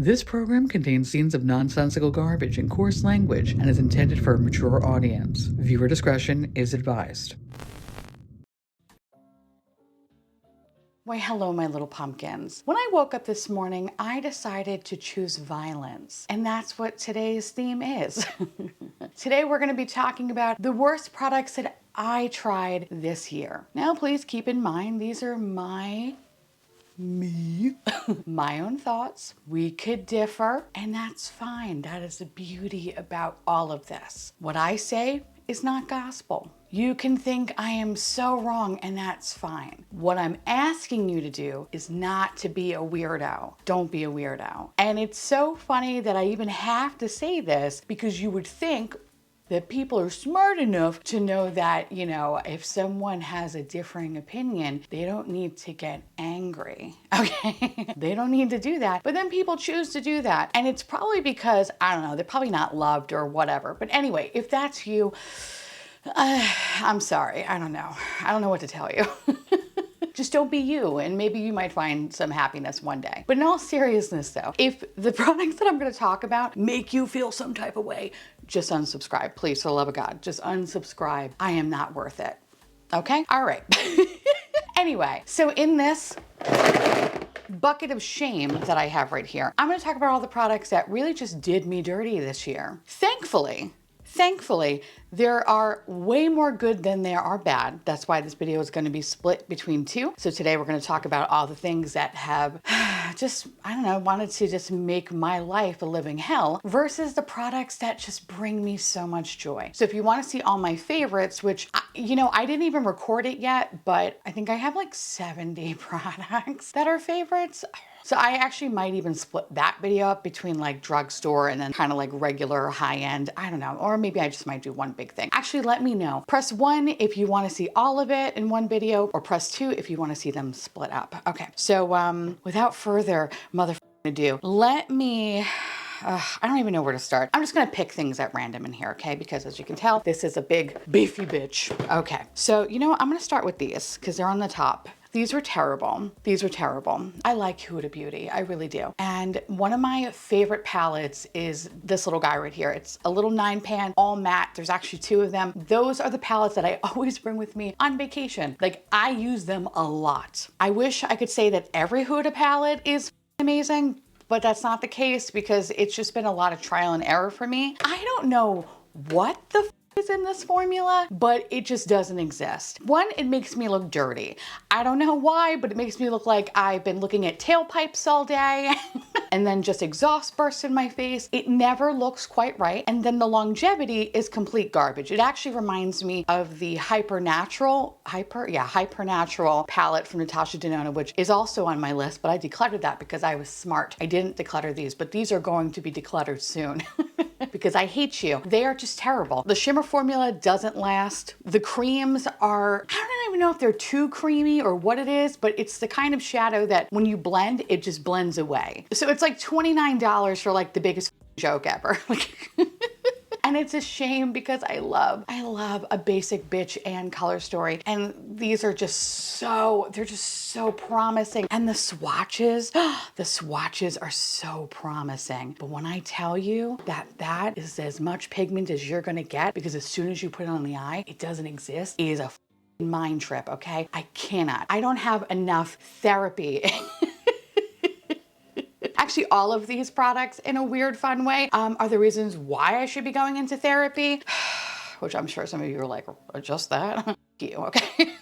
This program contains scenes of nonsensical garbage and coarse language and is intended for a mature audience. Viewer discretion is advised. Why, hello, my little pumpkins. When I woke up this morning, I decided to choose violence. And that's what today's theme is. Today, we're going to be talking about the worst products that I tried this year. Now, please keep in mind, these are my own thoughts. We could differ, and that's fine. That is the beauty about all of this. What I say is not gospel. You can think I am so wrong, and that's fine. What I'm asking you to do is not to be a weirdo. Don't be a weirdo. And it's so funny that I even have to say this because you would think that people are smart enough to know that, you know, if someone has a differing opinion, they don't need to get angry, okay? They don't need to do that. But then people choose to do that. And it's probably because, I don't know, they're probably not loved or whatever. But anyway, if that's you, I'm sorry. I don't know. I don't know what to tell you. Just don't be you, and maybe you might find some happiness one day. But in all seriousness though, if the products that I'm gonna talk about make you feel some type of way, just unsubscribe, please, for the love of God, just unsubscribe. I am not worth it, okay? All right. Anyway, so in this bucket of shame that I have right here, I'm gonna talk about all the products that really just did me dirty this year. Thankfully, there are way more good than there are bad. That's why this video is going to be split between two. So today we're going to talk about all the things that have just, I don't know, wanted to just make my life a living hell versus the products that just bring me so much joy. So if you want to see all my favorites, which, you know, I didn't even record it yet, but I think I have like 70 products that are favorites. So I actually might even split that video up between like drugstore and then kind of like regular high end. I don't know. Or maybe I just might do one big thing. Actually, let me know. Press 1 if you want to see all of it in one video, or press 2 if you want to see them split up. Okay. So without further ado, let me... I don't even know where to start. I'm just gonna pick things at random in here, okay? Because as you can tell, this is a big beefy bitch. Okay, so you know what? I'm gonna start with these because they're on the top. These were terrible. These were terrible. I like Huda Beauty, I really do. And one of my favorite palettes is this little guy right here. It's a little 9-pan, all matte. There's actually 2 of them. Those are the palettes that I always bring with me on vacation. Like, I use them a lot. I wish I could say that every Huda palette is amazing, but that's not the case because it's just been a lot of trial and error for me. I don't know what the is in this formula, but it just doesn't exist. One, it makes me look dirty. I don't know why, but it makes me look like I've been looking at tailpipes all day and then just exhaust bursts in my face. It never looks quite right. And then the longevity is complete garbage. It actually reminds me of the Hypernatural palette from Natasha Denona, which is also on my list, but I decluttered that because I was smart. I didn't declutter these, but these are going to be decluttered soon. Because I hate you. They are just terrible. The shimmer formula doesn't last. The creams are, I don't even know if they're too creamy or what it is, but it's the kind of shadow that when you blend, it just blends away. So it's like $29 for like the biggest joke ever. And it's a shame because I love a basic bitch and color story. And these are just so, they're just so promising. And the swatches are so promising. But when I tell you that that is as much pigment as you're gonna get, because as soon as you put it on the eye, it doesn't exist, it is a mind trip, okay? I cannot. I don't have enough therapy. Actually, all of these products, in a weird, fun way, are the reasons why I should be going into therapy, which I'm sure some of you are like, just that? You, okay?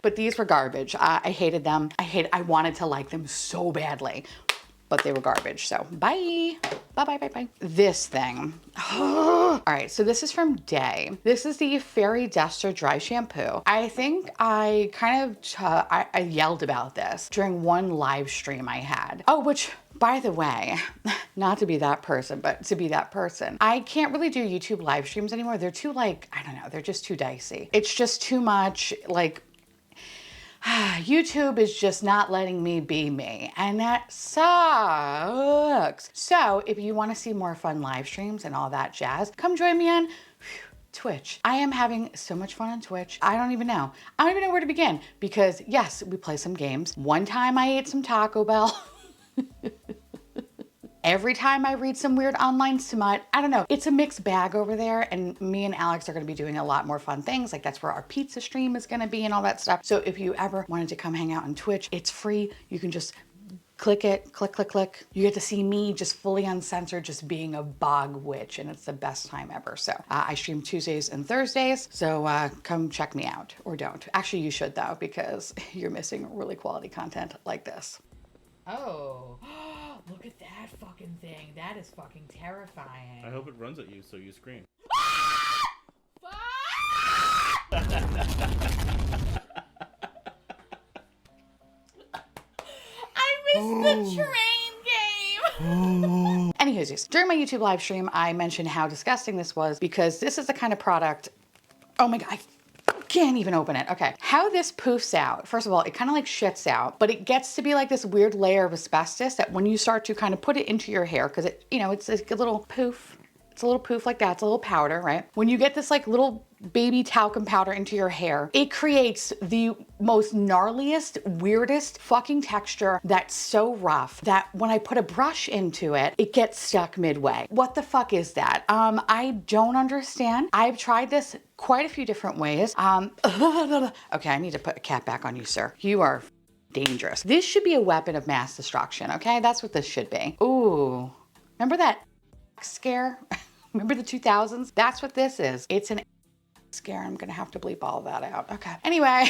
But these were garbage. I hated them. I wanted to like them so badly, but they were garbage. So bye. Bye. This thing. All right, so this is from Day. This is the Fairy Duster Dry Shampoo. I think I kind of, I yelled about this during one live stream I had. Oh, which, by the way, not to be that person, but to be that person. I can't really do YouTube live streams anymore. They're too like, I don't know, they're just too dicey. It's just too much like, YouTube is just not letting me be me, and that sucks. So if you want to see more fun live streams and all that jazz, come join me on Twitch. I am having so much fun on Twitch. I don't even know where to begin, because yes, we play some games. One time I ate some Taco Bell. every time I read some weird online smut, I don't know, it's a mixed bag over there, and me and Alex are gonna be doing a lot more fun things. Like that's where our pizza stream is gonna be and all that stuff. So if you ever wanted to come hang out on Twitch, it's free. You can just click it, click, click, click. You get to see me just fully uncensored, just being a bog witch, and it's the best time ever. So I stream Tuesdays and Thursdays, so come check me out, or don't. Actually, you should though, because you're missing really quality content like this. Oh, look at that fucking thing. That is fucking terrifying. I hope it runs at you so you scream. I missed the train game. Anywho, during my YouTube live stream, I mentioned how disgusting this was because this is the kind of product, oh my God, I can't even open it. Okay, how this poofs out. First of all, it kind of like shits out, but it gets to be like this weird layer of asbestos that when you start to kind of put it into your hair, because it, you know, it's like a little poof. It's a little poof like that. It's a little powder, right? When you get this like little baby talcum powder into your hair, it creates the most gnarliest, weirdest fucking texture that's so rough that when I put a brush into it, it gets stuck midway. What the fuck is that? I don't understand. I've tried this quite a few different ways. Okay, I need to put a cap back on you, sir. You are dangerous. This should be a weapon of mass destruction, okay? That's what this should be. Ooh, remember that scare? Remember the 2000s? That's what this is. It's an scare. I'm gonna have to bleep all of that out. Okay. Anyway,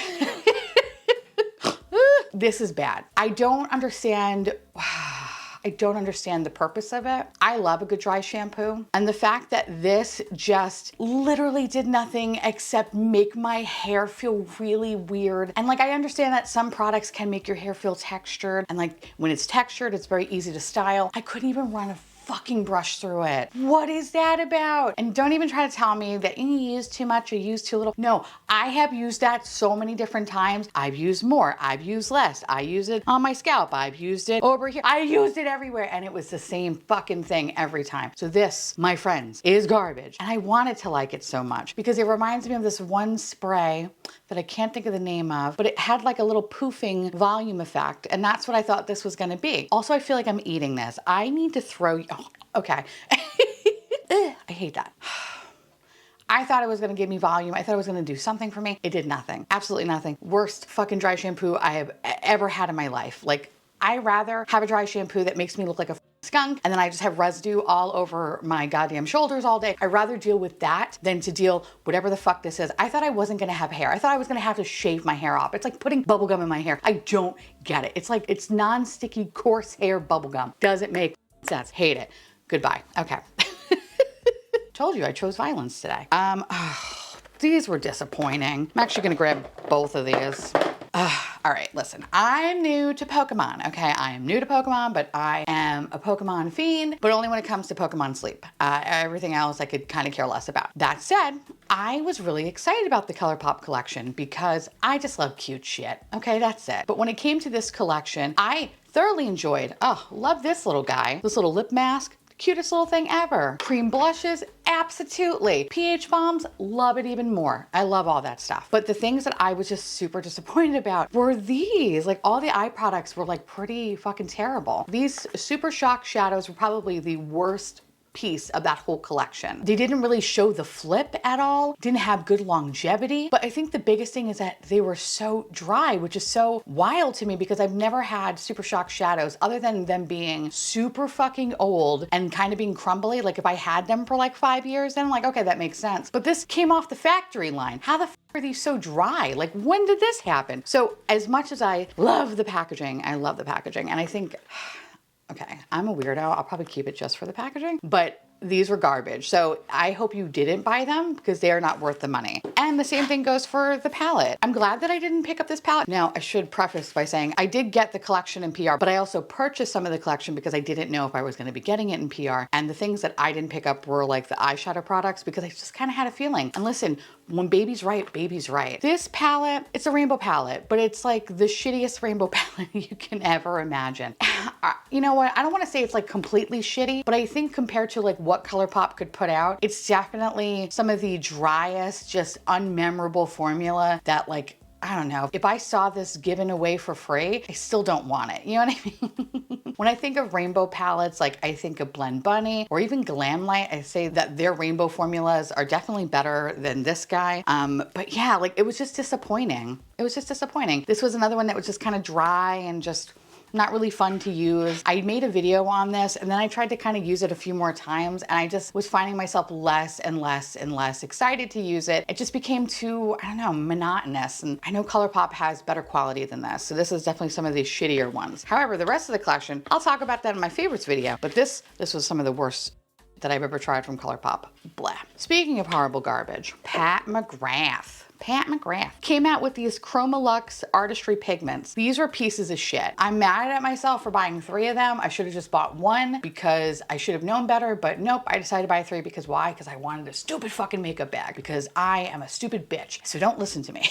this is bad. I don't understand. I don't understand the purpose of it. I love a good dry shampoo. And the fact that this just literally did nothing except make my hair feel really weird. And like, I understand that some products can make your hair feel textured. And like when it's textured, it's very easy to style. I couldn't even run a fucking brush through it. What is that about? And don't even try to tell me that you use too much or use too little. No, I have used that so many different times. I've used more, I've used less. I use it on my scalp. I've used it over here. I used it everywhere and it was the same fucking thing every time. So this, my friends, is garbage. And I wanted to like it so much because it reminds me of this one spray that I can't think of the name of, but it had like a little poofing volume effect. And that's what I thought this was gonna be. Also, I feel like I'm eating this. I need to throw, oh, okay. I hate that. I thought it was gonna give me volume. I thought it was gonna do something for me. It did nothing, absolutely nothing. Worst fucking dry shampoo I have ever had in my life. Like, I rather have a dry shampoo that makes me look like a skunk and then I just have residue all over my goddamn shoulders all day. I'd rather deal with that than to deal whatever the fuck this is. I thought I wasn't gonna have hair. I thought I was gonna have to shave my hair off. It's like putting bubblegum in my hair. I don't get it. It's like, it's non-sticky, coarse hair bubblegum. Doesn't make sense. Hate it. Goodbye. Okay. Told you I chose violence today. These were disappointing. I'm actually gonna grab both of these. All right, listen, I'm new to Pokemon, okay? I am new to Pokemon, but I am a Pokemon fiend, but only when it comes to Pokemon sleep. Everything else I could kind of care less about. That said, I was really excited about the Colourpop collection because I just love cute shit, okay? That's it. But when it came to this collection, I thoroughly enjoyed, oh, love this little guy, this little lip mask. Cutest little thing ever. Cream blushes, absolutely. pH bombs, love it even more. I love all that stuff. But the things that I was just super disappointed about were these. Like all the eye products were like pretty fucking terrible. These Super Shock shadows were probably the worst piece of that whole collection. They didn't really show the flip at all, didn't have good longevity, but I think the biggest thing is that they were so dry, which is so wild to me because I've never had Super Shock shadows other than them being super fucking old and kind of being crumbly. Like if I had them for like 5 years, then I'm like, okay, that makes sense. But this came off the factory line. How the f are these so dry? Like when did this happen? So as much as I love the packaging, I love the packaging. And I think, okay, I'm a weirdo. I'll probably keep it just for the packaging, but these were garbage. So I hope you didn't buy them because they are not worth the money. And the same thing goes for the palette. I'm glad that I didn't pick up this palette. Now, I should preface by saying I did get the collection in PR, but I also purchased some of the collection because I didn't know if I was gonna be getting it in PR. And the things that I didn't pick up were like the eyeshadow products because I just kind of had a feeling. And listen, when baby's right, baby's right. This palette, it's a rainbow palette, but it's like the shittiest rainbow palette you can ever imagine. You know what? I don't want to say it's like completely shitty, but I think compared to like what Colourpop could put out, it's definitely some of the driest, just unmemorable formula that like I don't know. If I saw this given away for free, I still don't want it. You know what I mean? When I think of rainbow palettes, like I think of Blend Bunny or even Glamlight, I say that their rainbow formulas are definitely better than this guy. But yeah, like it was just disappointing. It was just disappointing. This was another one that was just kind of dry and just not really fun to use. I made a video on this and then I tried to kind of use it a few more times and I just was finding myself less and less and less excited to use it. It just became too, I don't know, monotonous. And I know Colourpop has better quality than this. So this is definitely some of these shittier ones. However, the rest of the collection, I'll talk about that in my favorites video, but this was some of the worst that I've ever tried from Colourpop. Blah. Speaking of horrible garbage, Pat McGrath. Pat McGrath came out with these Chromolux Artistry pigments. These are pieces of shit. I'm mad at myself for buying 3 of them. I should have just bought 1 because I should have known better, but nope, I decided to buy 3 because why? Because I wanted a stupid fucking makeup bag because I am a stupid bitch. So don't listen to me.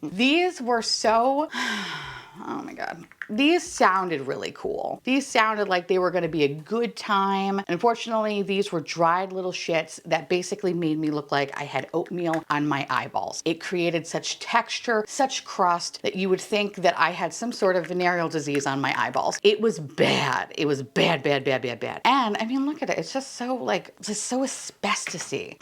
These were so, oh my God. These sounded really cool. These sounded like they were gonna be a good time. Unfortunately, these were dried little shits that basically made me look like I had oatmeal on my eyeballs. It created such texture, such crust that you would think that I had some sort of venereal disease on my eyeballs. It was bad. It was bad, bad, bad, bad, bad. And I mean, look at it. It's just so like, just so asbestos-y.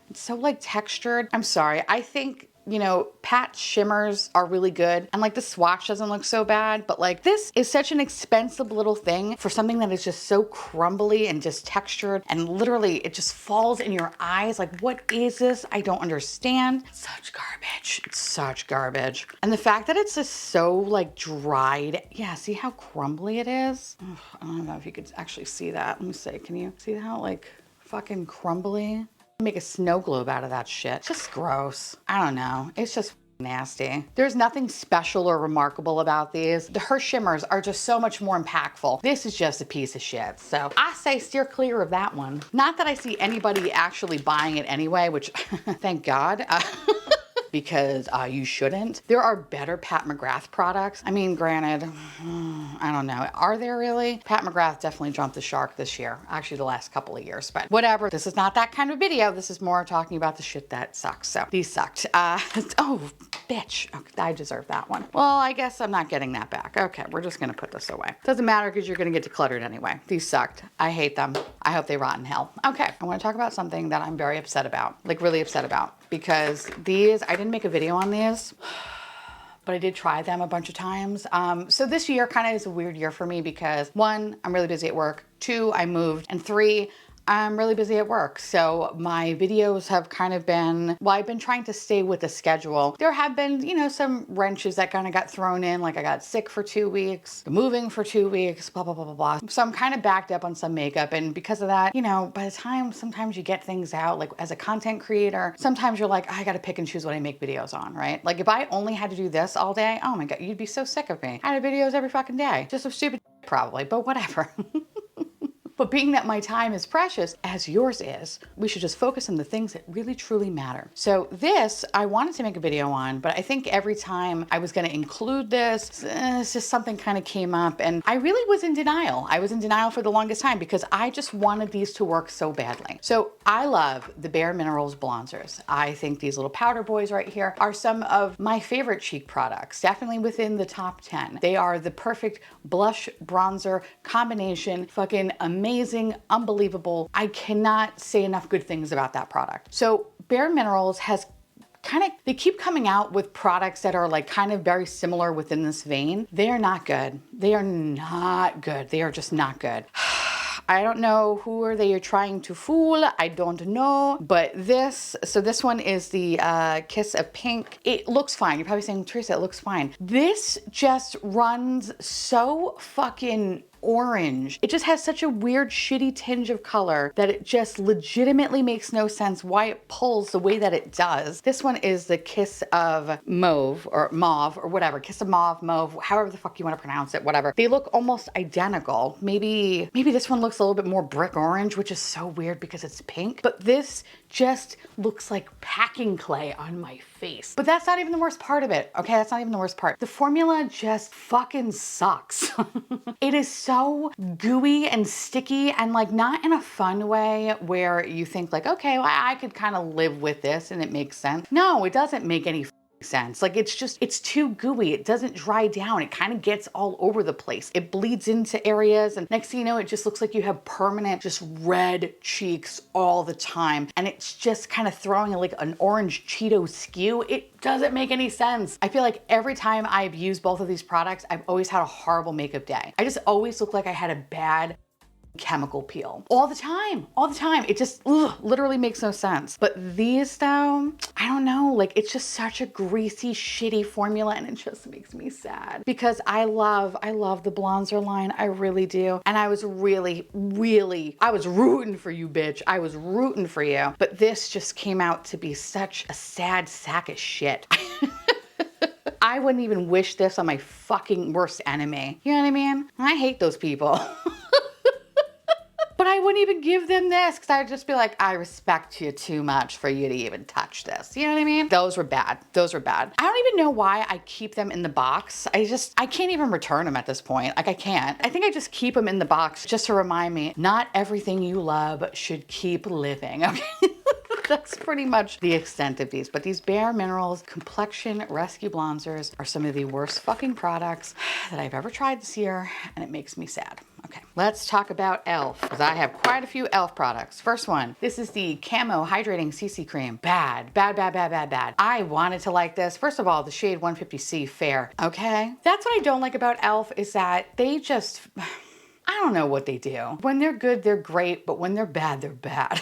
It's so like textured. I'm sorry. I think, you know, Pat shimmers are really good and like the swatch doesn't look so bad, but like this is such an expensive little thing for something that is just so crumbly and just textured and literally it just falls in your eyes. Like, what is this? I don't understand. Such garbage. It's such garbage. And the fact that it's just so like dried. Yeah, see how crumbly it is? Ugh, I don't know if you could actually see that. Let me see. Can you see how like fucking crumbly? Make a snow globe out of that shit. It's just gross. I don't know. It's just nasty. There's nothing special or remarkable about these. Her shimmers are just so much more impactful. This is just a piece of shit. So I say steer clear of that one. Not that I see anybody actually buying it anyway, which thank God. Because you shouldn't. There are better Pat McGrath products. I mean, granted, I don't know. Are there really? Pat McGrath definitely jumped the shark this year. Actually, the last couple of years, but whatever. This is not that kind of video. This is more talking about the shit that sucks. So these sucked. Oh, bitch. Okay, I deserve that one. Well, I guess I'm not getting that back. Okay, we're just gonna put this away. Doesn't matter because you're gonna get decluttered anyway. These sucked. I hate them. I hope they rot in hell. Okay, I wanna talk about something that I'm very upset about. Like really upset about. Because these, I didn't make a video on these, but I did try them a bunch of times. So this year kind of is a weird year for me because 1, I'm really busy at work. 2, I moved. And 3, I'm really busy at work. So my videos have kind of been, well, I've been trying to stay with the schedule. There have been, you know, some wrenches that kind of got thrown in. Like I got sick for 2 weeks, moving for 2 weeks, blah, blah, blah, blah, blah. So I'm kind of backed up on some makeup. And because of that, you know, by the time sometimes you get things out, like as a content creator, sometimes you're like, I got to pick and choose what I make videos on, right? Like if I only had to do this all day, oh my God, you'd be so sick of me. I had videos every fucking day. Just some stupid probably, but whatever. But being that my time is precious, as yours is, we should just focus on the things that really truly matter. So this, I wanted to make a video on, but I think every time I was gonna include this, it's just something kind of came up and I really was in denial. I was in denial for the longest time because I just wanted these to work so badly. So I love the Bare Minerals bronzers. I think these little powder boys right here are some of my favorite cheek products, definitely within the top 10. They are the perfect blush bronzer combination, fucking amazing, unbelievable. I cannot say enough good things about that product. So Bare Minerals has kind of, they keep coming out with products that are like kind of very similar within this vein. They are not good. They are not good. They are just not good. I don't know who are they trying to fool. I don't know, but this, so this one is the Kiss of Pink. It looks fine. You're probably saying, Teresa, it looks fine. This just runs so fucking orange. It just has such a weird, shitty tinge of color that it just legitimately makes no sense why it pulls the way that it does. This one is the Kiss of Mauve or whatever. Kiss of Mauve, however the fuck you want to pronounce it, whatever. They look almost identical. Maybe this one looks a little bit more brick orange, which is so weird because it's pink, but this just looks like packing clay on my face. But that's not even the worst part of it, okay? That's not even the worst part. The formula just fucking sucks. It is so so gooey and sticky, and like not in a fun way where you think like, okay, well, I could kind of live with this and it makes sense. No, it doesn't make any sense. Like it's too gooey. It doesn't dry down. It kind of gets all over the place. It bleeds into areas, and next thing you know, it just looks like you have permanent just red cheeks all the time. And it's just kind of throwing like an orange Cheeto skew. It doesn't make any sense. I feel like every time I've used both of these products, I've always had a horrible makeup day. I just always look like I had a bad chemical peel all the time, all the time. It just literally makes no sense. But these though, I don't know, like it's just such a greasy, shitty formula, and it just makes me sad because I love the bronzer line. I really do. And I was really, I was rooting for you, bitch. I was rooting for you. But this just came out to be such a sad sack of shit. I wouldn't even wish this on my fucking worst enemy. You know what I mean? I hate those people. But I wouldn't even give them this because I'd just be like, I respect you too much for you to even touch this. You know what I mean? Those were bad. Those were bad. I don't even know why I keep them in the box. I can't even return them at this point. Like I can't. I think I just keep them in the box just to remind me, not everything you love should keep living. Okay. That's pretty much the extent of these. But these Bare Minerals Complexion Rescue Bronzers are some of the worst fucking products that I've ever tried this year, and it makes me sad. Okay, let's talk about e.l.f. because I have quite a few e.l.f. products. First one, this is the Camo Hydrating CC Cream. Bad, bad, bad, bad, bad, bad. I wanted to like this. First of all, the shade 150C Fair. Okay, that's what I don't like about e.l.f. is that they just... I don't know what they do. When they're good, they're great, but when they're bad, they're bad.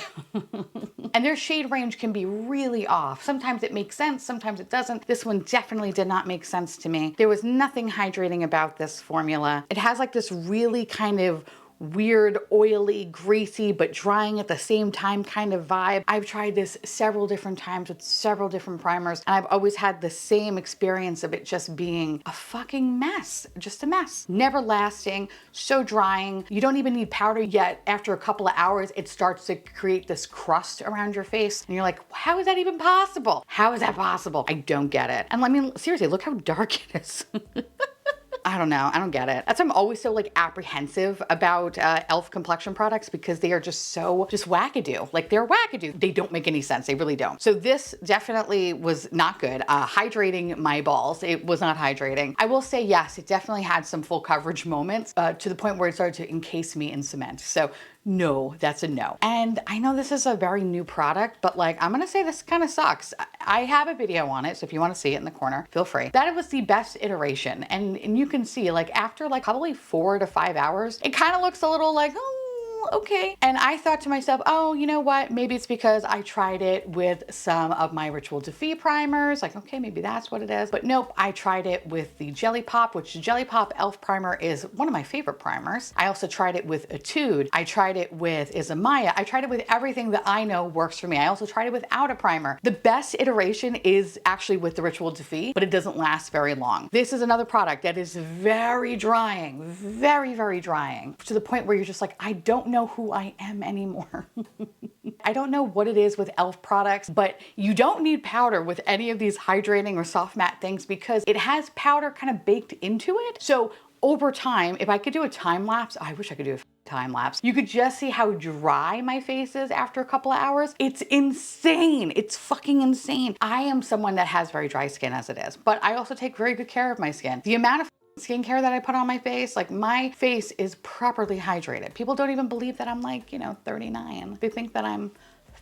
And their shade range can be really off. Sometimes it makes sense, sometimes it doesn't. This one definitely did not make sense to me. There was nothing hydrating about this formula. It has like this really kind of weird, oily, greasy, but drying at the same time kind of vibe. I've tried this several different times with several different primers, and I've always had the same experience of it just being a fucking mess, just a mess. Never lasting, so drying. You don't even need powder yet. After a couple of hours, it starts to create this crust around your face, and you're like, how is that even possible? How is that possible? I don't get it. And I mean, seriously, look how dark it is. I don't know. I don't get it. That's why I'm always so like apprehensive about e.l.f. complexion products because they are just so wackadoo. Like they're wackadoo. They don't make any sense. They really don't. So this definitely was not good. Hydrating my balls. It was not hydrating. I will say yes, it definitely had some full coverage moments to the point where it started to encase me in cement. So no, that's a no. And I know this is a very new product, but like, I'm gonna say this kind of sucks. I have a video on it, so if you wanna see it in the corner, feel free. That was the best iteration. And you can see like after like probably 4 to 5 hours, it kind of looks a little like, oh, okay. And I thought to myself, oh, you know what? Maybe it's because I tried it with some of my Ritual Defeat primers. Like, okay, maybe that's what it is. But nope, I tried it with the Jelly Pop, which Jelly Pop e.l.f. primer is one of my favorite primers. I also tried it with Etude. I tried it with Izamaya. I tried it with everything that I know works for me. I also tried it without a primer. The best iteration is actually with the Ritual Defeat, but it doesn't last very long. This is another product that is very drying, very, very drying, to the point where you're just like, I don't know who I am anymore. I don't know what it is with e.l.f. products, but you don't need powder with any of these hydrating or soft matte things because it has powder kind of baked into it. So over time, if I could do a time lapse, I wish I could do a time lapse. You could just see how dry my face is after a couple of hours. It's insane. It's fucking insane. I am someone that has very dry skin as it is, but I also take very good care of my skin. The amount of skincare that I put on my face, like my face is properly hydrated. People don't even believe that I'm like, 39. They think that I'm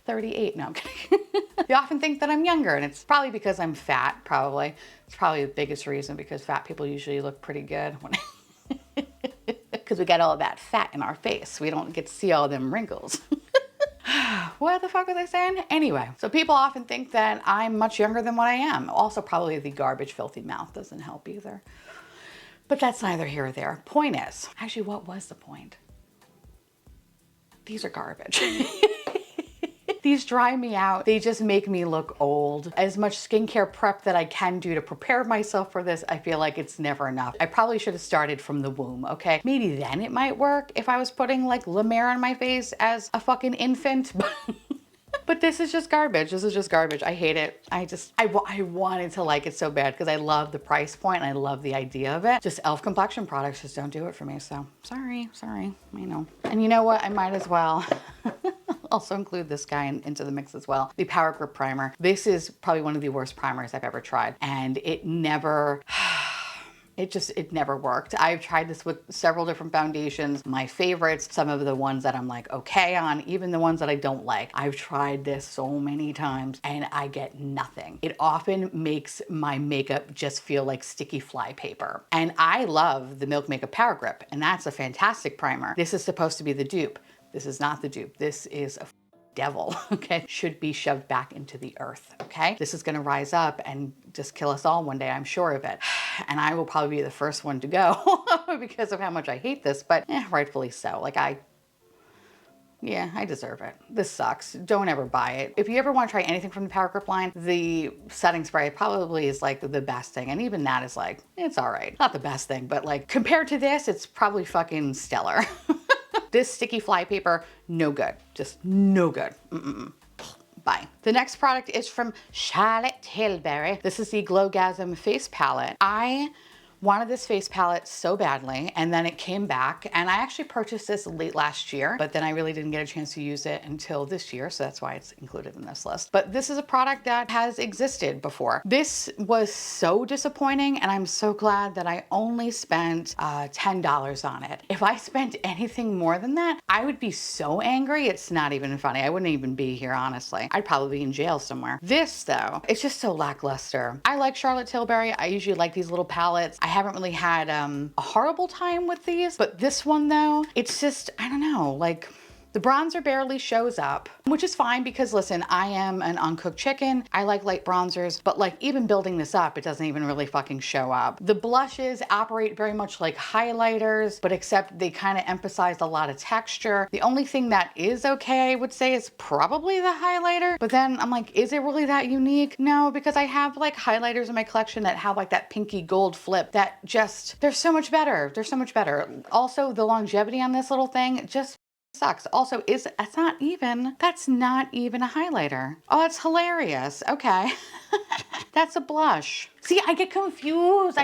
38. No, I'm kidding. They often think that I'm younger, and it's probably because I'm fat, probably. It's probably the biggest reason, because fat people usually look pretty good when because we got all that fat in our face. We don't get to see all them wrinkles. What the fuck was I saying? Anyway, so people often think that I'm much younger than what I am. Also, probably the garbage, filthy mouth doesn't help either. But that's neither here or there. Point is, actually, what was the point? These are garbage. These dry me out. They just make me look old. As much skincare prep that I can do to prepare myself for this, I feel like it's never enough. I probably should have started from the womb, okay? Maybe then it might work if I was putting like La Mer on my face as a fucking infant. But this is just garbage. This is just garbage. I hate it. I wanted to like it so bad because I love the price point and I love the idea of it. Just e.l.f. complexion products just don't do it for me. So sorry, I know. And you know what? I might as well also include this guy into the mix as well. The Power Grip Primer. This is probably one of the worst primers I've ever tried. And it never... It never worked. I've tried this with several different foundations. My favorites, some of the ones that I'm like okay on, even the ones that I don't like. I've tried this so many times and I get nothing. It often makes my makeup just feel like sticky fly paper. And I love the Milk Makeup Power Grip, and that's a fantastic primer. This is supposed to be the dupe. This is not the dupe. This is a devil, okay? Should be shoved back into the earth, okay? This is gonna rise up and just kill us all one day, I'm sure of it. And I will probably be the first one to go because of how much I hate this, but rightfully so. Like I deserve it. This sucks. Don't ever buy it. If you ever want to try anything from the Power Grip line, the setting spray probably is like the best thing. And even that is like, it's all right. Not the best thing, but like compared to this, it's probably fucking stellar. This sticky fly paper, no good. Just no good. Bye. The next product is from Charlotte Tilbury. This is the Glowgasm face palette. I wanted this face palette so badly, and then it came back, and I actually purchased this late last year, but then I really didn't get a chance to use it until this year, so that's why it's included in this list. But this is a product that has existed before. This was so disappointing, and I'm so glad that I only spent $10 on it. If I spent anything more than that, I would be so angry, it's not even funny. I wouldn't even be here, honestly. I'd probably be in jail somewhere. This, though, it's just so lackluster. I like Charlotte Tilbury. I usually like these little palettes. I haven't really had a horrible time with these, but this one though, it's just, I don't know, like the bronzer barely shows up, which is fine because listen, I am an uncooked chicken. I like light bronzers, but like even building this up, it doesn't even really fucking show up. The blushes operate very much like highlighters, but except they kind of emphasize a lot of texture. The only thing that is okay, I would say, is probably the highlighter. But then I'm like, is it really that unique? No, because I have like highlighters in my collection that have like that pinky gold flip that just, they're so much better. They're so much better. Also, the longevity on this little thing just sucks. Also, that's not even a highlighter. Oh, it's hilarious. Okay. That's a blush. See, I get confused.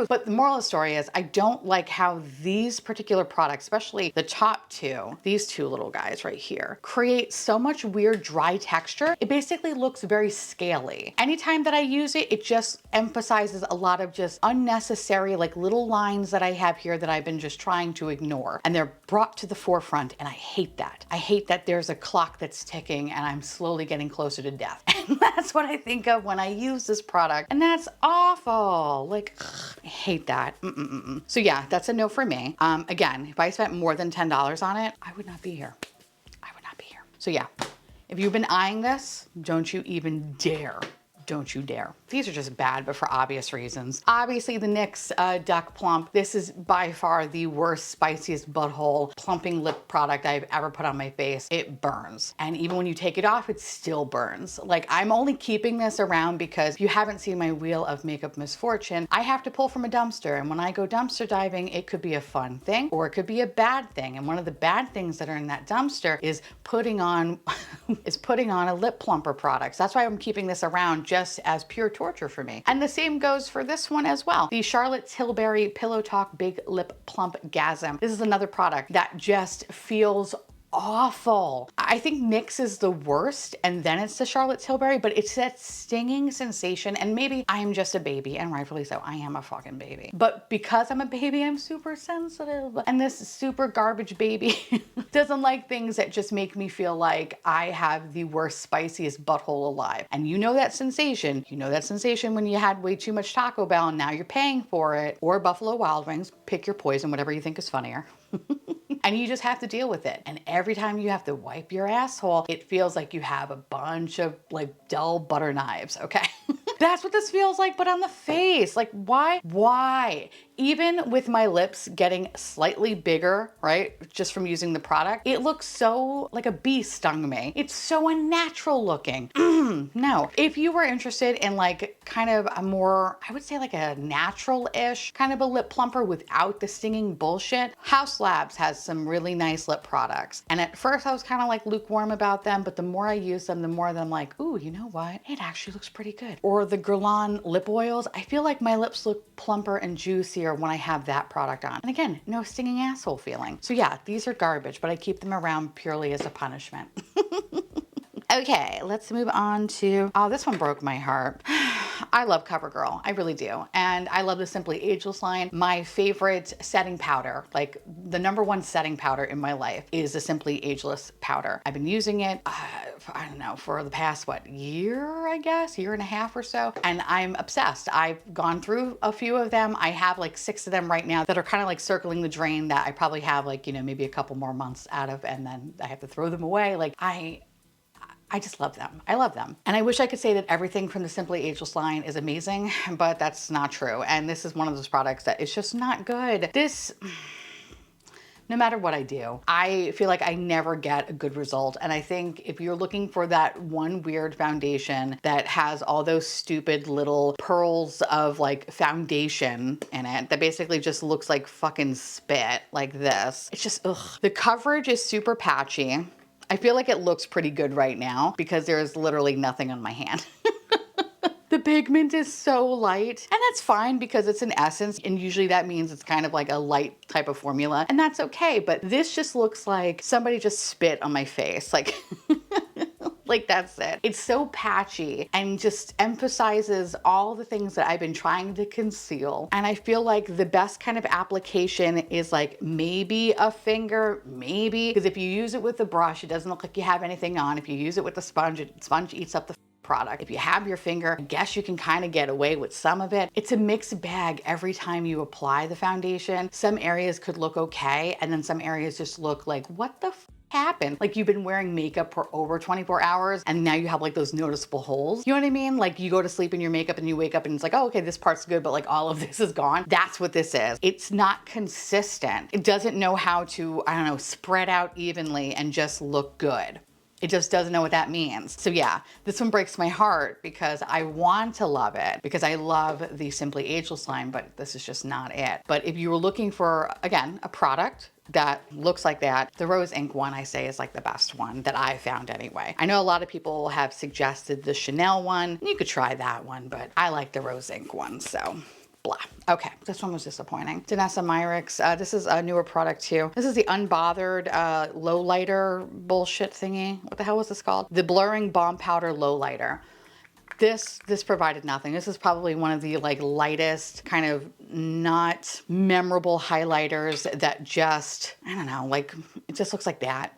But the moral of the story is I don't like how these particular products, especially the top two, these two little guys right here, create so much weird dry texture. It basically looks very scaly. Anytime that I use it, it just emphasizes a lot of just unnecessary like little lines that I have here that I've been just trying to ignore. And they're brought to the forefront, and I hate that. I hate that there's a clock that's ticking and I'm slowly getting closer to death. And that's what I think of when I use this product. And that's awful. Like, ugh, I hate that. So yeah, that's a no for me. Again, if I spent more than $10 on it, I would not be here. So yeah, if you've been eyeing this, don't you even dare. Don't you dare. These are just bad, but for obvious reasons. Obviously the NYX Duck Plump. This is by far the worst, spiciest butthole plumping lip product I've ever put on my face. It burns. And even when you take it off, it still burns. Like, I'm only keeping this around because if you haven't seen my wheel of makeup misfortune, I have to pull from a dumpster. And when I go dumpster diving, it could be a fun thing or it could be a bad thing. And one of the bad things that are in that dumpster is putting on a lip plumper product. So that's why I'm keeping this around, just as pure torture for me. And the same goes for this one as well. The Charlotte Tilbury Pillow Talk Big Lip Plump Gasm. This is another product that just feels awful. I think NYX is the worst, and then it's the Charlotte Tilbury, but it's that stinging sensation. And maybe I am just a baby, and rightfully so. I am a fucking baby. But because I'm a baby, I'm super sensitive. And this super garbage baby doesn't like things that just make me feel like I have the worst, spiciest butthole alive. And you know that sensation. You know that sensation when you had way too much Taco Bell and now you're paying for it. Or Buffalo Wild Wings. Pick your poison, whatever you think is funnier. And you just have to deal with it. And every time you have to wipe your asshole, it feels like you have a bunch of like dull butter knives, okay? That's what this feels like, but on the face. Like, why? Why? even with my lips getting slightly bigger, right, just from using the product, it looks so like a bee stung me. It's so unnatural looking. No. If you were interested in like kind of a more, I would say like a natural-ish kind of a lip plumper without the stinging bullshit, House Labs has some really nice lip products. And at first I was kind of like lukewarm about them, but the more I use them, the more that I'm like, ooh, you know what? It actually looks pretty good. Or the Guerlain lip oils. I feel like my lips look plumper and juicier when I have that product on. And again, no stinging asshole feeling. So yeah, these are garbage, but I keep them around purely as a punishment. Okay, let's move on to, oh, this one broke my heart. I love Covergirl, I really do. And I love the Simply Ageless line. My favorite setting powder, like the #1 setting powder in my life is the Simply Ageless powder. I've been using it, I don't know, for the past, what, year, I guess, year and a half or so. And I'm obsessed. I've gone through a few of them. I have like 6 of them right now that are kind of like circling the drain that I probably have like, you know, maybe a couple more months out of, and then I have to throw them away. Like I just love them. I love them. And I wish I could say that everything from the Simply Ageless line is amazing, but that's not true. And this is one of those products that is just not good. This, no matter what I do, I feel like I never get a good result. And I think if you're looking for that one weird foundation that has all those stupid little pearls of like foundation in it that basically just looks like fucking spit like this, it's just, ugh. The coverage is super patchy. I feel like it looks pretty good right now because there's literally nothing on my hand. The pigment is so light, and that's fine because it's an essence, and usually that means it's kind of like a light type of formula, and that's okay, but this just looks like somebody just spit on my face. Like, like that's it. It's so patchy and just emphasizes all the things that I've been trying to conceal. And I feel like the best kind of application is like maybe a finger, maybe, because if you use it with the brush, it doesn't look like you have anything on. If you use it with the sponge, sponge eats up the product. If you have your finger, I guess you can kind of get away with some of it. It's a mixed bag every time you apply the foundation. Some areas could look okay, and then some areas just look like, what the happened? Like you've been wearing makeup for over 24 hours and now you have like those noticeable holes. You know what I mean? Like you go to sleep in your makeup and you wake up and it's like, oh, okay, this part's good, but like all of this is gone. That's what this is. It's not consistent. It doesn't know how to, I don't know, spread out evenly and just look good. It just doesn't know what that means. So yeah, this one breaks my heart because I want to love it because I love the Simply Ageless line, but this is just not it. But if you were looking for, again, a product that looks like that, the Rose Ink one I say is like the best one that I found anyway. I know a lot of people have suggested the Chanel one. You could try that one, but I like the Rose Ink one, so blah. Okay, this one was disappointing. Danessa Myricks, this is a newer product too. This is the Unbothered low lighter bullshit thingy. What the hell was this called? The Blurring Balm Powder Low Lighter. This provided nothing. This is probably one of the like lightest, kind of not memorable highlighters that just, I don't know, like it just looks like that.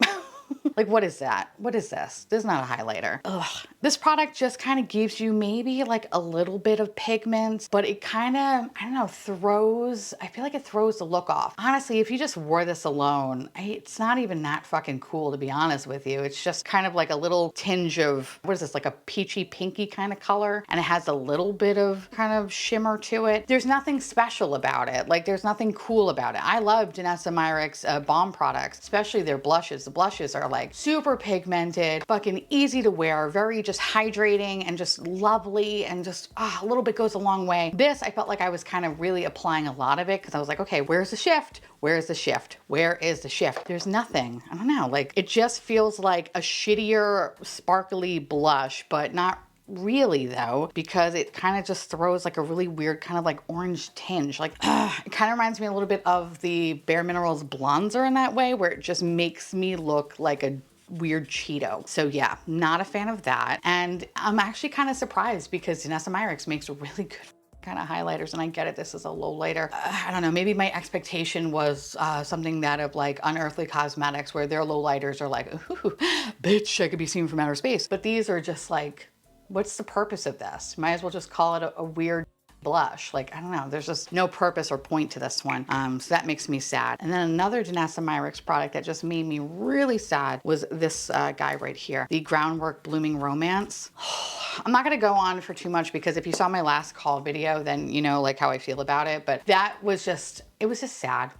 Like, what is that? What is this? This is not a highlighter. Ugh. This product just kind of gives you maybe like a little bit of pigment, but it kind of, I don't know, I feel like it throws the look off. Honestly, if you just wore this alone, it's not even that fucking cool, to be honest with you. It's just kind of like a little tinge of, what is this, like a peachy pinky kind of color, and it has a little bit of kind of shimmer to it. There's nothing special about it. Like, there's nothing cool about it. I love Danessa Myricks balm products, especially their blushes. The blushes are like super pigmented, fucking easy to wear, very just hydrating and just lovely, and just a little bit goes a long way. This, I felt like I was kind of really applying a lot of it because I was like, okay, where's the shift? Where's the shift? Where is the shift? There's nothing. I don't know, like it just feels like a shittier sparkly blush, but not really though, because it kind of just throws like a really weird kind of like orange tinge. Like, it kind of reminds me a little bit of the Bare Minerals bronzer in that way, where it just makes me look like a weird Cheeto. So yeah, not a fan of that. And I'm actually kind of surprised because Danessa Myricks makes really good kind of highlighters, and I get it, this is a low lighter. I don't know, maybe my expectation was something that of like Unearthly Cosmetics, where their low lighters are like, ooh, bitch, I could be seen from outer space. But these are just like, what's the purpose of this? Might as well just call it a weird blush. Like, I don't know, there's just no purpose or point to this one. So that makes me sad. And then another Danessa Myricks product that just made me really sad was this guy right here, the Groundwork Blooming Romance. I'm not gonna go on for too much because if you saw my last haul video, then you know like how I feel about it. But that was just, it was just sad.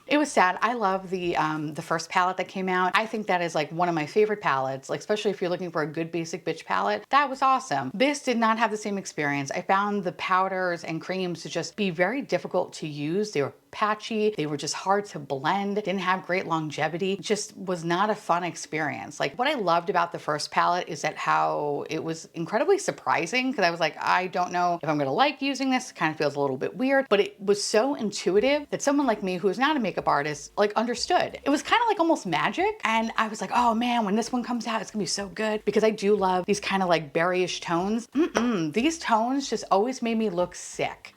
It was sad. I love the first palette that came out. I think that is like one of my favorite palettes, like especially if you're looking for a good basic bitch palette. That was awesome. This did not have the same experience. I found the powders and creams to just be very difficult to use. They were patchy. They were just hard to blend. Didn't have great longevity. Just was not a fun experience. Like what I loved about the first palette is that how it was incredibly surprising because I was like, I don't know if I'm gonna like using this. It kind of feels a little bit weird, but it was so intuitive that someone like me who is not a makeup artist like understood. It was kind of like almost magic. And I was like, oh man, when this one comes out, it's gonna be so good because I do love these kind of like berryish tones. These tones just always made me look sick.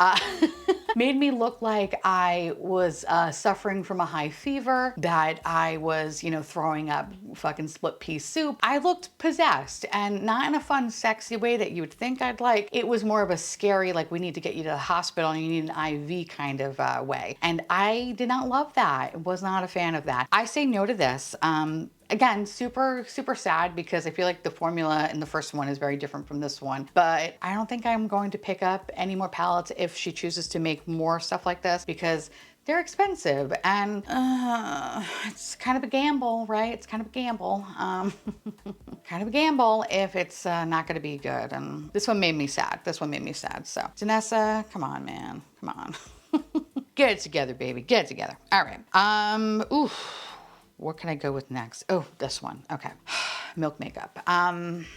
Made me look like I was suffering from a high fever, that I was, you know, throwing up fucking split pea soup. I looked possessed and not in a fun, sexy way that you would think I'd like. It was more of a scary, like we need to get you to the hospital and you need an IV kind of way. And I did not love that. Was not a fan of that. I say no to this. Again, super, super sad because I feel like the formula in the first one is very different from this one, but I don't think I'm going to pick up any more palettes if she chooses to make more stuff like this because they're expensive and it's kind of a gamble, right? It's kind of a gamble. Kind of a gamble if it's not gonna be good. And this one made me sad. This one made me sad. So Danessa, come on, man, come on. Get it together, baby, get it together. All right, oof. What can I go with next? Oh, this one. Okay. Milk makeup.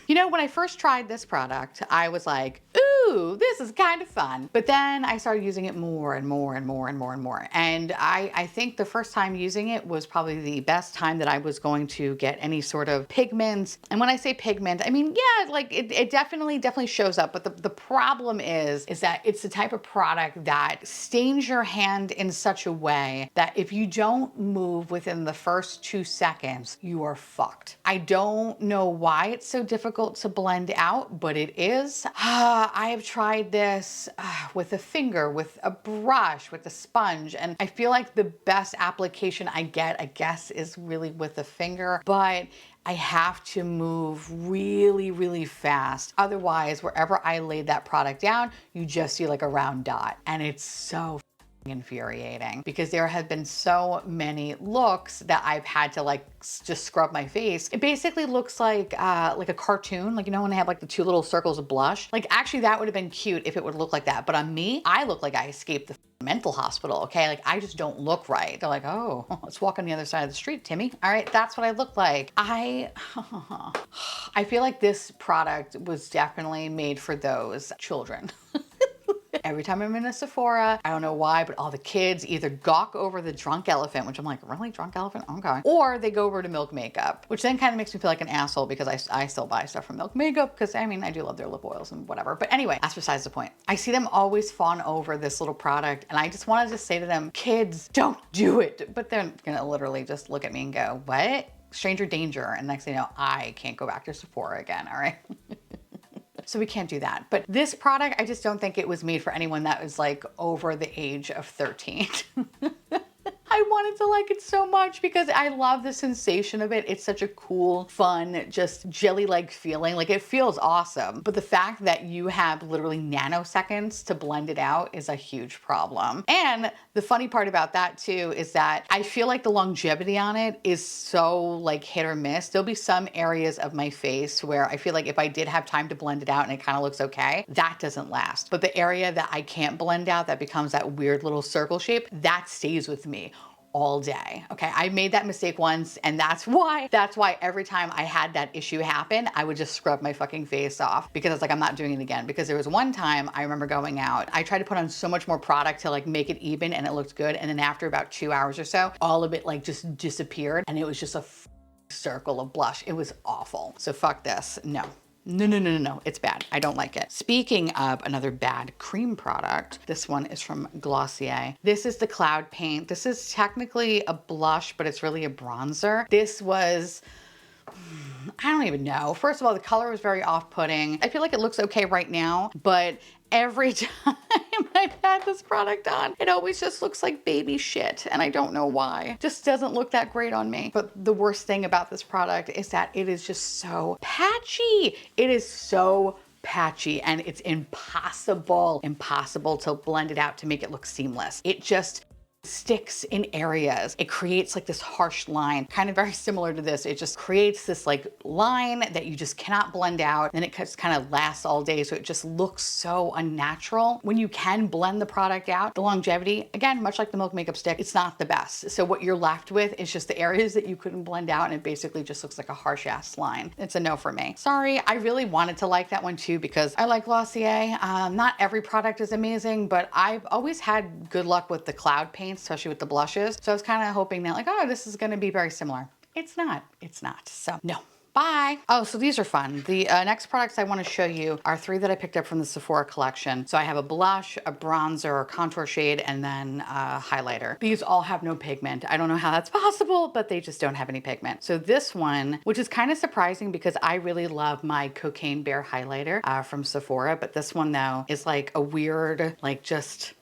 You know, when I first tried this product, I was like, ooh, this is kind of fun. But then I started using it more and more and more and more and more. And I think the first time using it was probably the best time that I was going to get any sort of pigments. And when I say pigment, I mean, yeah, like it definitely shows up. But the problem is that it's the type of product that stains your hand in such a way that if you don't move within the first 2 seconds, you are fucked. I don't know why it's so difficult to blend out, but it is. I have tried this with a finger, with a brush, with a sponge, and I feel like the best application I get, I guess, is really with a finger, but I have to move really, really fast. Otherwise, wherever I laid that product down, you just see like a round dot, and it's so infuriating because there have been so many looks that I've had to like just scrub my face. It basically looks like a cartoon, like you know when they have like the 2 little circles of blush. Like actually that would have been cute if it would look like that, but on me, I look like I escaped the mental hospital, okay? Like I just don't look right. They're like, oh, let's walk on the other side of the street, Timmy. All right, that's what I look like. I feel like this product was definitely made for those children. Every time I'm in a Sephora, I don't know why, but all the kids either gawk over the drunk elephant, which I'm like, really? Drunk elephant? Okay. Or they go over to Milk Makeup, which then kind of makes me feel like an asshole because I still buy stuff from Milk Makeup because I mean, I do love their lip oils and whatever. But anyway, that's besides the point. I see them always fawn over this little product and I just want to just say to them, kids, don't do it. But they're gonna literally just look at me and go, what? Stranger danger. And next thing you know, I can't go back to Sephora again, all right? So we can't do that. But this product, I just don't think it was made for anyone that was like over the age of 13. I wanted to like it so much because I love the sensation of it. It's such a cool, fun, just jelly-like feeling. Like it feels awesome. But the fact that you have literally nanoseconds to blend it out is a huge problem. And the funny part about that too is that I feel like the longevity on it is so like hit or miss. There'll be some areas of my face where I feel like if I did have time to blend it out and it kind of looks okay, that doesn't last. But the area that I can't blend out, that becomes that weird little circle shape, that stays with me all day. Okay, I made that mistake once and that's why every time I had that issue happen, I would just scrub my fucking face off because I was like, I'm not doing it again. Because there was one time I remember going out, I tried to put on so much more product to like make it even and it looked good. And then after about 2 hours or so, all of it like just disappeared and it was just a circle of blush. It was awful. So fuck this, no. No, it's bad. I don't like it. Speaking of another bad cream product, this one is from Glossier. This is the Cloud Paint. This is technically a blush, but it's really a bronzer. This was, I don't even know. First of all, the color was very off-putting. I feel like it looks okay right now, but every time I've had this product on, it always just looks like baby shit, and I don't know why. It just doesn't look that great on me. But the worst thing about this product is that it is just so patchy. It is so patchy, and it's impossible to blend it out to make it look seamless. It just sticks in areas. It creates like this harsh line, kind of very similar to this. It just creates this like line that you just cannot blend out. And it just kind of lasts all day. So it just looks so unnatural. When you can blend the product out, the longevity, again, much like the Milk Makeup Stick, it's not the best. So what you're left with is just the areas that you couldn't blend out, and it basically just looks like a harsh ass line. It's a no for me. Sorry, I really wanted to like that one too because I like Glossier. Not every product is amazing, but I've always had good luck with the cloud paint, especially with the blushes. So I was kind of hoping that like, oh, this is gonna be very similar. It's not, so no. Bye. Oh, so these are fun. The next products I want to show you are 3 that I picked up from the Sephora collection. So I have a blush, a bronzer, a contour shade, and then a highlighter. These all have no pigment. I don't know how that's possible, but they just don't have any pigment. So this one, which is kind of surprising because I really love my Cocaine Bear highlighter from Sephora, but this one though is like a weird, like just,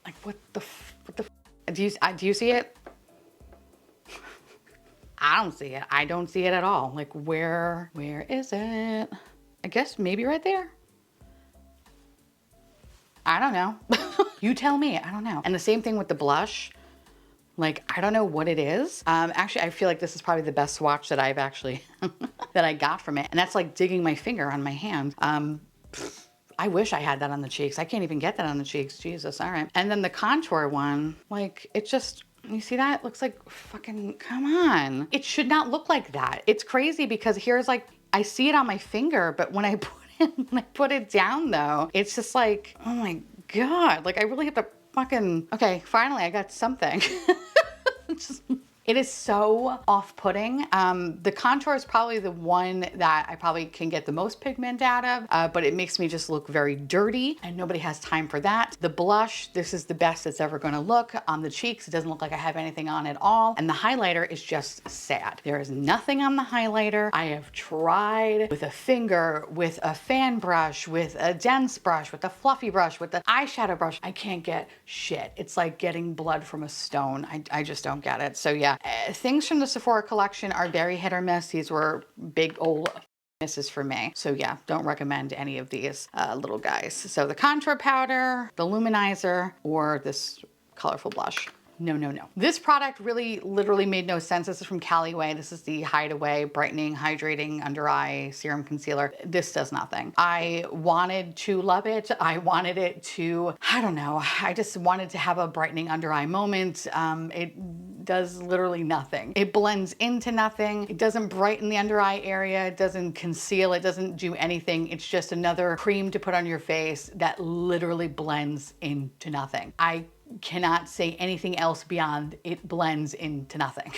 like do you see it? I don't see it. I don't see it at all. Like where is it? I guess maybe right there. I don't know. You tell me, I don't know. And the same thing with the blush. Like, I don't know what it is. Actually, I feel like this is probably the best swatch that I've actually, that I got from it. And that's like digging my finger on my hand. I wish I had that on the cheeks. I can't even get that on the cheeks. Jesus, all right. And then the contour one, like it just, you see that? It looks like fucking, come on. It should not look like that. It's crazy because here's like, I see it on my finger, but when I put it down though, it's just like, oh my God. Like I really have to fucking, okay, finally I got something. It is so off-putting. The contour is probably the one that I probably can get the most pigment out of, but it makes me just look very dirty and nobody has time for that. The blush, this is the best it's ever gonna look. On the cheeks, it doesn't look like I have anything on at all. And the highlighter is just sad. There is nothing on the highlighter. I have tried with a finger, with a fan brush, with a dense brush, with a fluffy brush, with the eyeshadow brush. I can't get shit. It's like getting blood from a stone. I just don't get it. So yeah. Things from the Sephora collection are very hit or miss. These were big old misses for me. So yeah, don't recommend any of these little guys. So the contour powder, the luminizer, or this colorful blush. No, no, no. This product really literally made no sense. This is from Caliway. This is the Hideaway Brightening, Hydrating Under Eye Serum Concealer. This does nothing. I wanted to love it. I wanted it to, I don't know. I just wanted to have a brightening under eye moment. It does literally nothing. It blends into nothing. It doesn't brighten the under eye area. It doesn't conceal. It doesn't do anything. It's just another cream to put on your face that literally blends into nothing. I cannot say anything else beyond it blends into nothing.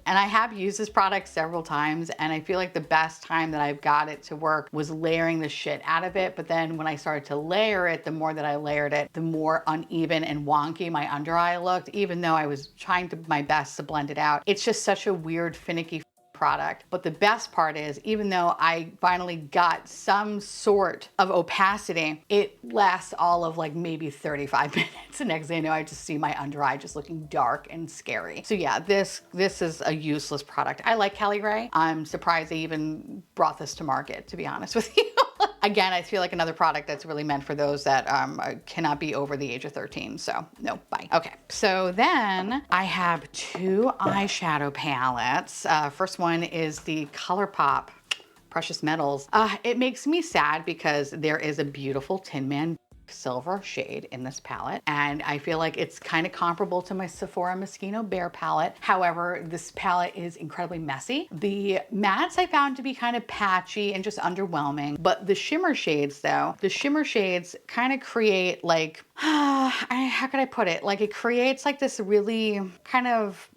And I have used this product several times, and I feel like the best time that I've got it to work was layering the shit out of it. But then when I started to layer it, the more that I layered it, the more uneven and wonky my under eye looked, even though I was trying my best to blend it out. It's just such a weird, finicky product. But the best part is, even though I finally got some sort of opacity, it lasts all of like maybe 35 minutes. The next thing I know, I just see my under eye just looking dark and scary. So yeah, this is a useless product. I like Caliway. I'm surprised they even brought this to market, to be honest with you. Again, I feel like another product that's really meant for those that cannot be over the age of 13. So no, bye. Okay, so then I have 2 eyeshadow palettes. First one is the Colourpop Precious Metals. It makes me sad because there is a beautiful Tin Man silver shade in this palette, and I feel like it's kind of comparable to my Sephora Moschino Bear palette. However, this palette is incredibly messy. The mattes I found to be kind of patchy and just underwhelming, but the shimmer shades though, the shimmer shades kind of create like, how could I put it? Like it creates like this really kind of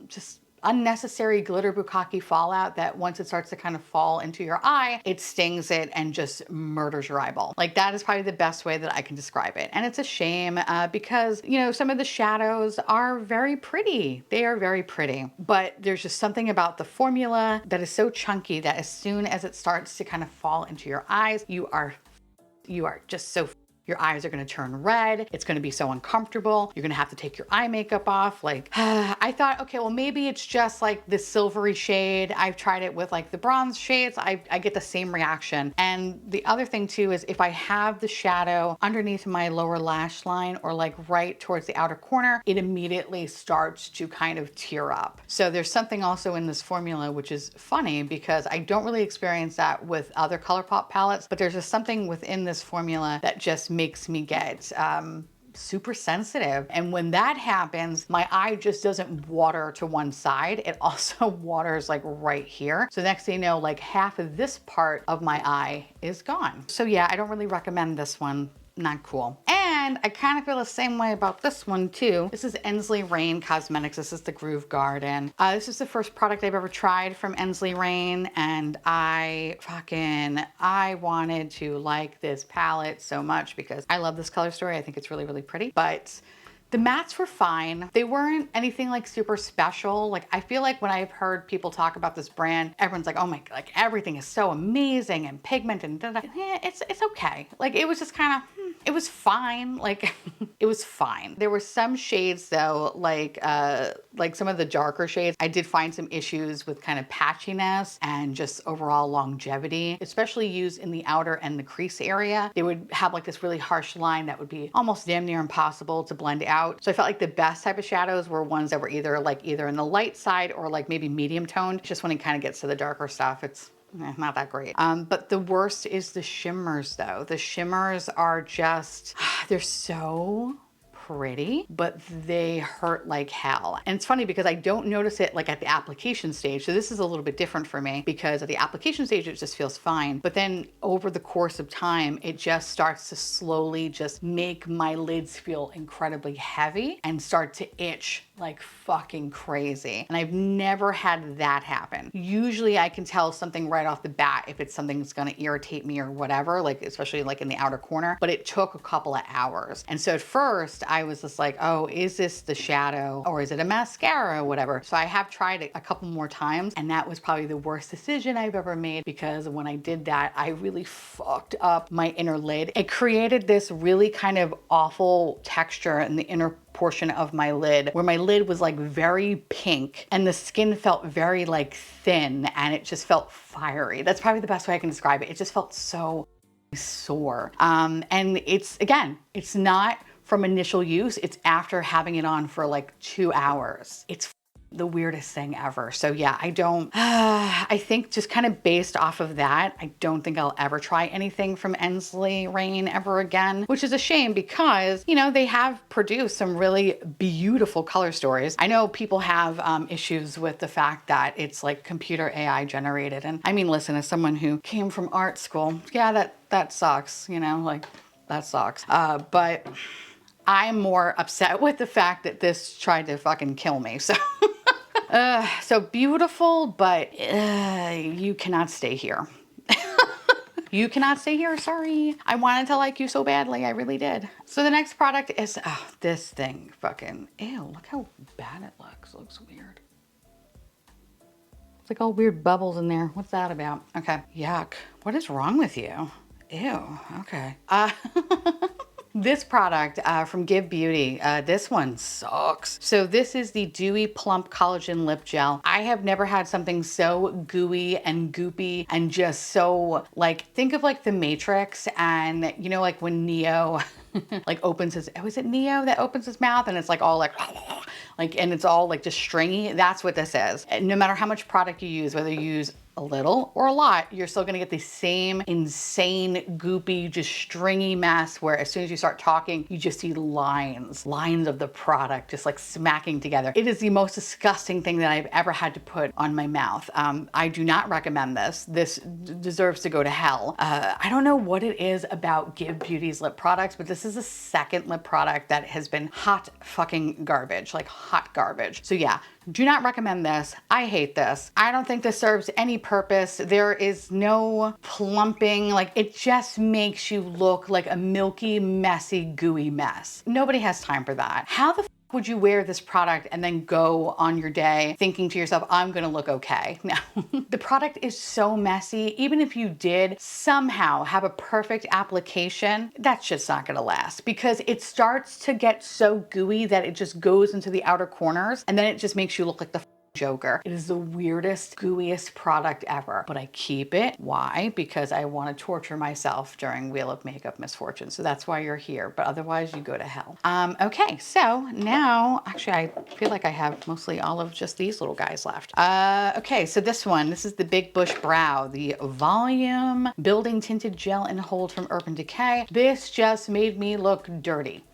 just unnecessary glitter bukkake fallout that once it starts to kind of fall into your eye, it stings it and just murders your eyeball. Like that is probably the best way that I can describe it. And it's a shame because, you know, some of the shadows are very pretty. They are very pretty, but there's just something about the formula that is so chunky that as soon as it starts to kind of fall into your eyes, you are just so Your eyes are gonna turn red. It's gonna be so uncomfortable. You're gonna have to take your eye makeup off. Like, I thought, okay, well, maybe it's just like this silvery shade. I've tried it with like the bronze shades. I get the same reaction. And the other thing too is if I have the shadow underneath my lower lash line or like right towards the outer corner, it immediately starts to kind of tear up. So there's something also in this formula, which is funny because I don't really experience that with other Colourpop palettes, but there's just something within this formula that just makes me get super sensitive. And when that happens, my eye just doesn't water to one side. It also waters like right here. So next thing you know, like half of this part of my eye is gone. So yeah, I don't really recommend this one. Not cool. And I kind of feel the same way about this one too. This is Ensley Rain Cosmetics. This is the Groove Garden. This is the first product I've ever tried from Ensley Rain, and I wanted to like this palette so much because I love this color story. I think it's really, really pretty, but the mattes were fine. They weren't anything like super special. Like I feel like when I've heard people talk about this brand, everyone's like, oh my, like everything is so amazing and pigment and da-da. Yeah, it's okay. Like it was just kind of, it was fine. Like it was fine. There were some shades though, like some of the darker shades, I did find some issues with kind of patchiness and just overall longevity, especially used in the outer and the crease area. They would have like this really harsh line that would be almost damn near impossible to blend out. So I felt like the best type of shadows were ones that were either in the light side or like maybe medium toned. Just when it kind of gets to the darker stuff, it's not that great. But the worst is the shimmers though. The shimmers are just, they're so pretty, but they hurt like hell. And it's funny because I don't notice it like at the application stage. So this is a little bit different for me because at the application stage, it just feels fine. But then over the course of time, it just starts to slowly just make my lids feel incredibly heavy and start to itch like fucking crazy. And I've never had that happen. Usually I can tell something right off the bat if it's something that's gonna irritate me or whatever, like especially like in the outer corner, but it took a couple of hours. And so at first I was just like, oh, is this the shadow or is it a mascara or whatever? So I have tried it a couple more times and that was probably the worst decision I've ever made because when I did that, I really fucked up my inner lid. It created this really kind of awful texture in the inner portion of my lid where my lid was like very pink and the skin felt very like thin and it just felt fiery. That's probably the best way I can describe it. It just felt so sore. And it's, again, it's not from initial use. It's after having it on for like 2 hours. It's the weirdest thing ever. So yeah, I think just kind of based off of that, I don't think I'll ever try anything from Ensley Rain ever again, which is a shame because, you know, they have produced some really beautiful color stories. I know people have issues with the fact that it's like computer AI generated. And I mean, listen, as someone who came from art school, yeah, that sucks, you know, like that sucks. But I'm more upset with the fact that this tried to fucking kill me. So beautiful, but you cannot stay here. You cannot stay here, sorry. I wanted to like you so badly, I really did. So the next product is, this thing fucking, ew, look how bad it looks. It looks weird. It's like all weird bubbles in there. What's that about? Okay, yuck. What is wrong with you? Ew, okay. This product from Give Beauty, this one sucks. So this is the Dewy Plump Collagen Lip Gel. I have never had something so gooey and goopy and just so like, think of like the Matrix and you know, like when Neo like opens his, was it Neo that opens his mouth and it's like all like, and it's all like just stringy. That's what this is. And no matter how much product you use, whether you use a little or a lot, you're still gonna get the same insane, goopy, just stringy mess where as soon as you start talking, you just see lines of the product just like smacking together. It is the most disgusting thing that I've ever had to put on my mouth. I do not recommend this. This deserves to go to hell. I don't know what it is about Give Beauty's lip products, but this is the second lip product that has been hot fucking garbage, like hot garbage. So yeah, do not recommend this. I hate this. I don't think this serves any purpose. There is no plumping. Like it just makes you look like a milky, messy, gooey mess. Nobody has time for that. How the would you wear this product and then go on your day thinking to yourself, I'm gonna look okay? No. The product is so messy. Even if you did somehow have a perfect application, that's just not gonna last because it starts to get so gooey that it just goes into the outer corners and then it just makes you look like the Joker. It is the weirdest, gooeyest product ever, but I keep it. Why? Because I want to torture myself during Wheel of Makeup Misfortune. So that's why you're here, but otherwise you go to hell. Okay, so now, actually I feel like I have mostly all of just these little guys left. Okay, so this is the Big Bush Brow, the Volume Building Tinted Gel and Hold from Urban Decay. This just made me look dirty.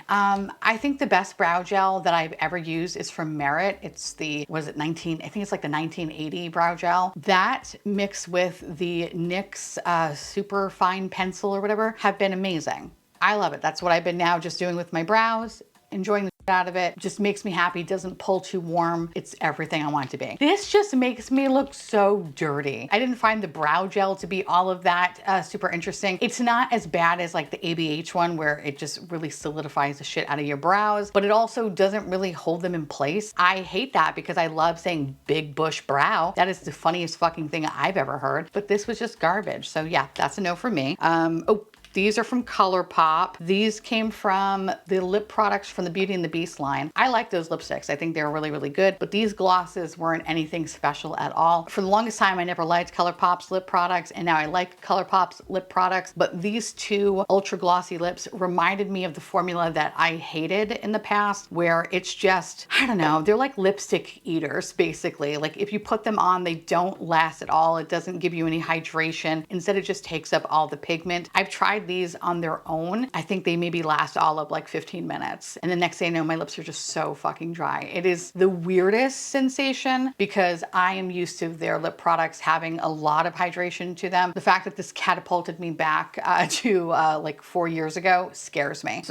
I think the best brow gel that I've ever used is from Merit. It's the, what is it, I think it's like the 1980 brow gel. That mixed with the NYX super fine pencil or whatever have been amazing. I love it. That's what I've been now just doing with my brows, enjoying the out of it. Just makes me happy, doesn't pull too warm. It's everything I want it to be. This just makes me look so dirty. I didn't find the brow gel to be all of that super interesting. It's not as bad as like the ABH one where it just really solidifies the shit out of your brows, but it also doesn't really hold them in place. I hate that because I love saying Big Bush Brow. That is the funniest fucking thing I've ever heard, but this was just garbage. So yeah, that's a no for me. Oh, these are from Colourpop. These came from the lip products from the Beauty and the Beast line. I like those lipsticks. I think they're really, really good, but these glosses weren't anything special at all. For the longest time, I never liked Colourpop's lip products, and now I like Colourpop's lip products, but these two ultra glossy lips reminded me of the formula that I hated in the past, where it's just, I don't know, they're like lipstick eaters, basically. Like if you put them on, they don't last at all. It doesn't give you any hydration. Instead, it just takes up all the pigment. I've tried these on their own. I think they maybe last all of like 15 minutes. And the next thing I know, my lips are just so fucking dry. It is the weirdest sensation because I am used to their lip products having a lot of hydration to them. The fact that this catapulted me back to like 4 years ago scares me.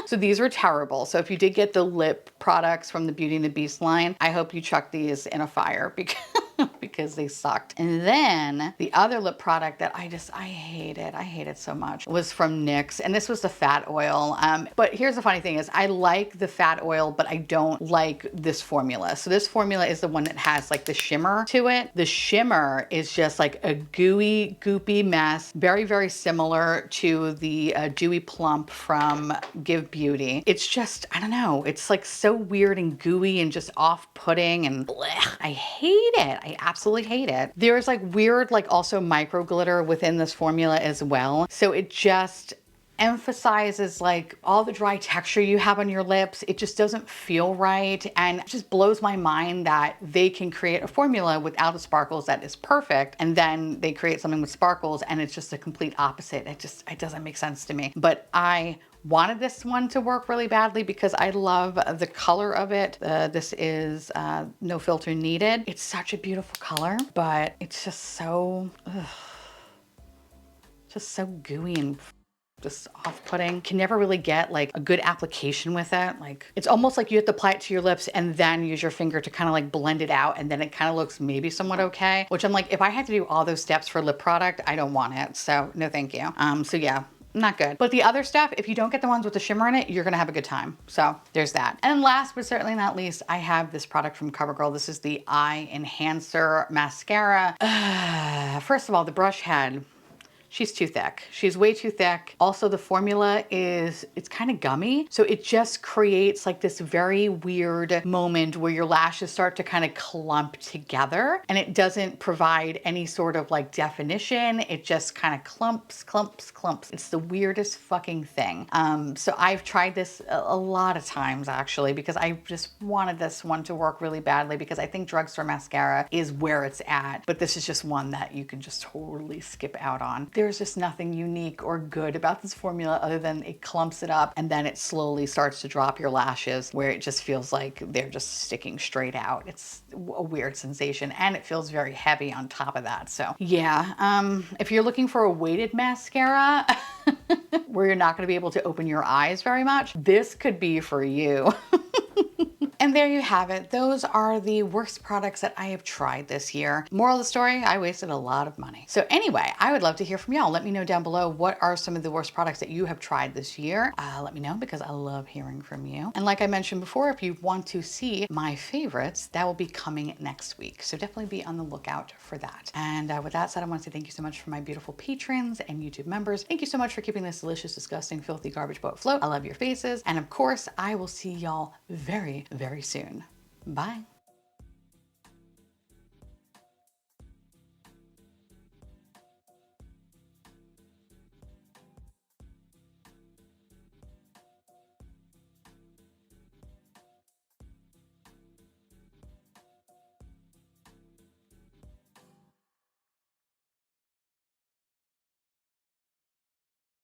So these were terrible. So if you did get the lip products from the Beauty and the Beast line, I hope you chuck these in a fire because they sucked. And then the other lip product that I hated so much, was from NYX, and this was the fat oil. But here's the funny thing is I like the fat oil, but I don't like this formula. So this formula is the one that has like the shimmer to it. The shimmer is just like a gooey, goopy mess, very, very similar to the Dewy Plump from Give Beauty. It's just, I don't know, it's like so weird and gooey and just off-putting and blech. I hate it. I absolutely hate it. There's like weird, like also micro glitter within this formula as well. So it just emphasizes like all the dry texture you have on your lips. It just doesn't feel right, and it just blows my mind that they can create a formula without the sparkles that is perfect, and then they create something with sparkles and it's just a complete opposite. It doesn't make sense to me. But I wanted this one to work really badly because I love the color of it. This is No Filter Needed. It's such a beautiful color, but it's just so, just so gooey and just off-putting. Can never really get like a good application with it. Like it's almost like you have to apply it to your lips and then use your finger to kind of like blend it out, and then it kind of looks maybe somewhat okay, which I'm like, if I had to do all those steps for a lip product, I don't want it. So no, thank you. So yeah, not good. But the other stuff, if you don't get the ones with the shimmer in it, you're gonna have a good time. So there's that. And last but certainly not least, I have this product from Covergirl. This is the Eye Enhancer Mascara. First of all, the brush head, she's too thick. She's way too thick. Also, the formula it's kind of gummy. So it just creates like this very weird moment where your lashes start to kind of clump together, and it doesn't provide any sort of like definition. It just kind of clumps. It's the weirdest fucking thing. So I've tried this a lot of times actually, because I just wanted this one to work really badly because I think drugstore mascara is where it's at. But this is just one that you can just totally skip out on. There's just nothing unique or good about this formula other than it clumps it up and then it slowly starts to drop your lashes where it just feels like they're just sticking straight out. It's a weird sensation, and it feels very heavy on top of that. So yeah, if you're looking for a weighted mascara where you're not going to be able to open your eyes very much, this could be for you. And there you have it. Those are the worst products that I have tried this year. Moral of the story, I wasted a lot of money. So anyway, I would love to hear from y'all. Let me know down below what are some of the worst products that you have tried this year. Let me know because I love hearing from you. And like I mentioned before, if you want to see my favorites, that will be coming next week. So definitely be on the lookout for that. And with that said, I want to say thank you so much for my beautiful patrons and YouTube members. Thank you so much for keeping this delicious, disgusting, filthy garbage boat afloat. I love your faces. And of course, I will see y'all very, very soon. Bye.